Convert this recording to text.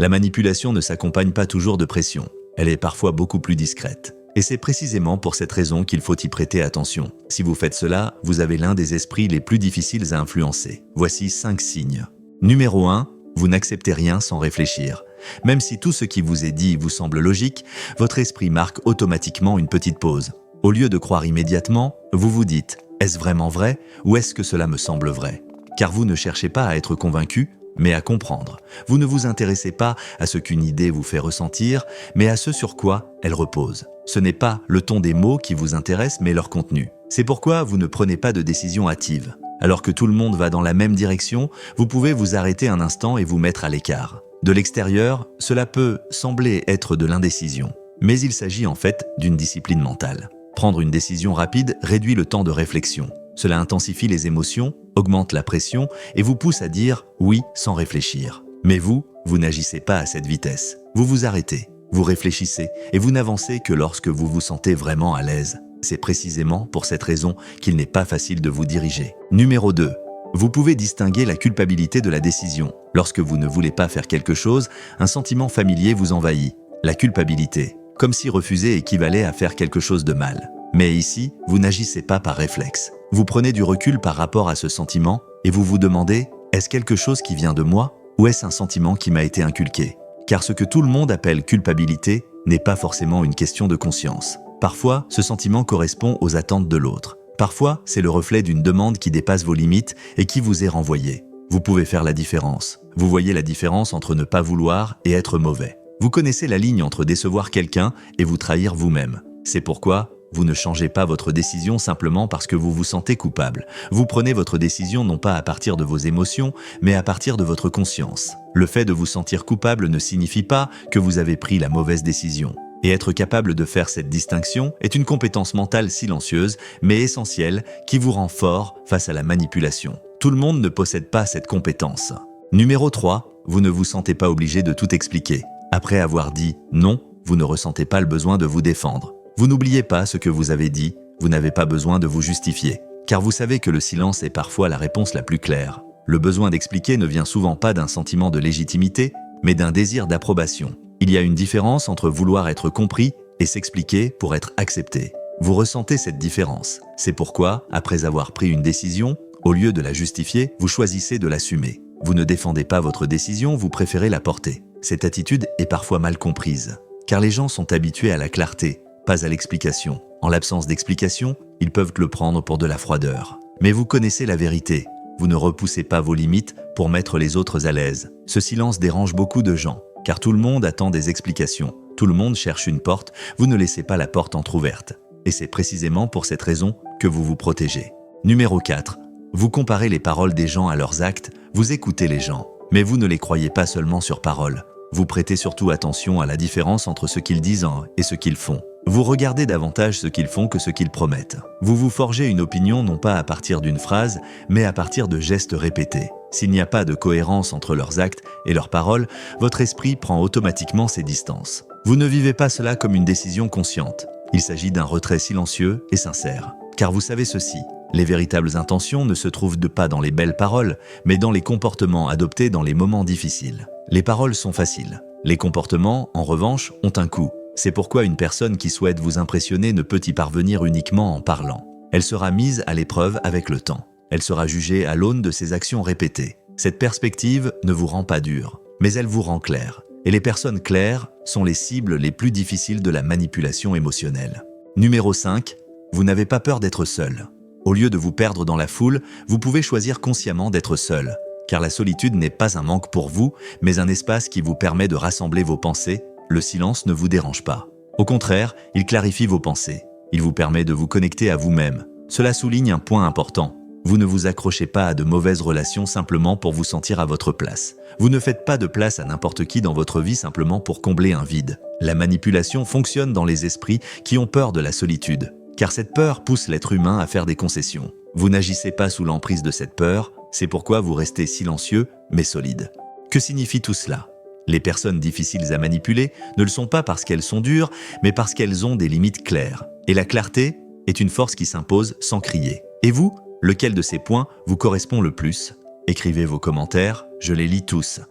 La manipulation ne s'accompagne pas toujours de pression. Elle est parfois beaucoup plus discrète. Et c'est précisément pour cette raison qu'il faut y prêter attention. Si vous faites cela, vous avez l'un des esprits les plus difficiles à influencer. Voici 5 signes. Numéro 1, vous n'acceptez rien sans réfléchir. Même si tout ce qui vous est dit vous semble logique, votre esprit marque automatiquement une petite pause. Au lieu de croire immédiatement, vous vous dites « Est-ce vraiment vrai ou est-ce que cela me semble vrai ?» Car vous ne cherchez pas à être convaincu, mais à comprendre. Vous ne vous intéressez pas à ce qu'une idée vous fait ressentir, mais à ce sur quoi elle repose. Ce n'est pas le ton des mots qui vous intéresse, mais leur contenu. C'est pourquoi vous ne prenez pas de décision hâtive. Alors que tout le monde va dans la même direction, vous pouvez vous arrêter un instant et vous mettre à l'écart. De l'extérieur, cela peut sembler être de l'indécision, mais il s'agit en fait d'une discipline mentale. Prendre une décision rapide réduit le temps de réflexion. Cela intensifie les émotions, augmente la pression et vous pousse à dire oui sans réfléchir. Mais vous n'agissez pas à cette vitesse. Vous vous arrêtez, vous réfléchissez et vous n'avancez que lorsque vous vous sentez vraiment à l'aise. C'est précisément pour cette raison qu'il n'est pas facile de vous diriger. Numéro 2. Vous pouvez distinguer la culpabilité de la décision. Lorsque vous ne voulez pas faire quelque chose, un sentiment familier vous envahit. La culpabilité, comme si refuser équivalait à faire quelque chose de mal. Mais ici, vous n'agissez pas par réflexe. Vous prenez du recul par rapport à ce sentiment et vous vous demandez « Est-ce quelque chose qui vient de moi ou est-ce un sentiment qui m'a été inculqué ?» Car ce que tout le monde appelle culpabilité n'est pas forcément une question de conscience. Parfois, ce sentiment correspond aux attentes de l'autre. Parfois, c'est le reflet d'une demande qui dépasse vos limites et qui vous est renvoyée. Vous pouvez faire la différence. Vous voyez la différence entre ne pas vouloir et être mauvais. Vous connaissez la ligne entre décevoir quelqu'un et vous trahir vous-même. C'est pourquoi vous ne changez pas votre décision simplement parce que vous vous sentez coupable. Vous prenez votre décision non pas à partir de vos émotions, mais à partir de votre conscience. Le fait de vous sentir coupable ne signifie pas que vous avez pris la mauvaise décision. Et être capable de faire cette distinction est une compétence mentale silencieuse, mais essentielle, qui vous rend fort face à la manipulation. Tout le monde ne possède pas cette compétence. Numéro 3, vous ne vous sentez pas obligé de tout expliquer. Après avoir dit « non », vous ne ressentez pas le besoin de vous défendre. Vous n'oubliez pas ce que vous avez dit, vous n'avez pas besoin de vous justifier. Car vous savez que le silence est parfois la réponse la plus claire. Le besoin d'expliquer ne vient souvent pas d'un sentiment de légitimité, mais d'un désir d'approbation. Il y a une différence entre vouloir être compris et s'expliquer pour être accepté. Vous ressentez cette différence. C'est pourquoi, après avoir pris une décision, au lieu de la justifier, vous choisissez de l'assumer. Vous ne défendez pas votre décision, vous préférez la porter. Cette attitude est parfois mal comprise, car les gens sont habitués à la clarté, pas à l'explication. En l'absence d'explication, ils peuvent le prendre pour de la froideur. Mais vous connaissez la vérité. Vous ne repoussez pas vos limites pour mettre les autres à l'aise. Ce silence dérange beaucoup de gens. Car tout le monde attend des explications, tout le monde cherche une porte, vous ne laissez pas la porte entrouverte. Et c'est précisément pour cette raison que vous vous protégez. Numéro 4. Vous comparez les paroles des gens à leurs actes, vous écoutez les gens. Mais vous ne les croyez pas seulement sur parole. Vous prêtez surtout attention à la différence entre ce qu'ils disent et ce qu'ils font. Vous regardez davantage ce qu'ils font que ce qu'ils promettent. Vous vous forgez une opinion non pas à partir d'une phrase, mais à partir de gestes répétés. S'il n'y a pas de cohérence entre leurs actes et leurs paroles, votre esprit prend automatiquement ses distances. Vous ne vivez pas cela comme une décision consciente. Il s'agit d'un retrait silencieux et sincère. Car vous savez ceci, les véritables intentions ne se trouvent pas dans les belles paroles, mais dans les comportements adoptés dans les moments difficiles. Les paroles sont faciles. Les comportements, en revanche, ont un coût. C'est pourquoi une personne qui souhaite vous impressionner ne peut y parvenir uniquement en parlant. Elle sera mise à l'épreuve avec le temps. Elle sera jugée à l'aune de ses actions répétées. Cette perspective ne vous rend pas dur, mais elle vous rend clair. Et les personnes claires sont les cibles les plus difficiles de la manipulation émotionnelle. Numéro 5. Vous n'avez pas peur d'être seul. Au lieu de vous perdre dans la foule, vous pouvez choisir consciemment d'être seul. Car la solitude n'est pas un manque pour vous, mais un espace qui vous permet de rassembler vos pensées. Le silence ne vous dérange pas. Au contraire, il clarifie vos pensées. Il vous permet de vous connecter à vous-même. Cela souligne un point important. Vous ne vous accrochez pas à de mauvaises relations simplement pour vous sentir à votre place. Vous ne faites pas de place à n'importe qui dans votre vie simplement pour combler un vide. La manipulation fonctionne dans les esprits qui ont peur de la solitude, car cette peur pousse l'être humain à faire des concessions. Vous n'agissez pas sous l'emprise de cette peur, c'est pourquoi vous restez silencieux mais solide. Que signifie tout cela ? Les personnes difficiles à manipuler ne le sont pas parce qu'elles sont dures, mais parce qu'elles ont des limites claires. Et la clarté est une force qui s'impose sans crier. Et vous ? Lequel de ces points vous correspond le plus ? Écrivez vos commentaires, je les lis tous.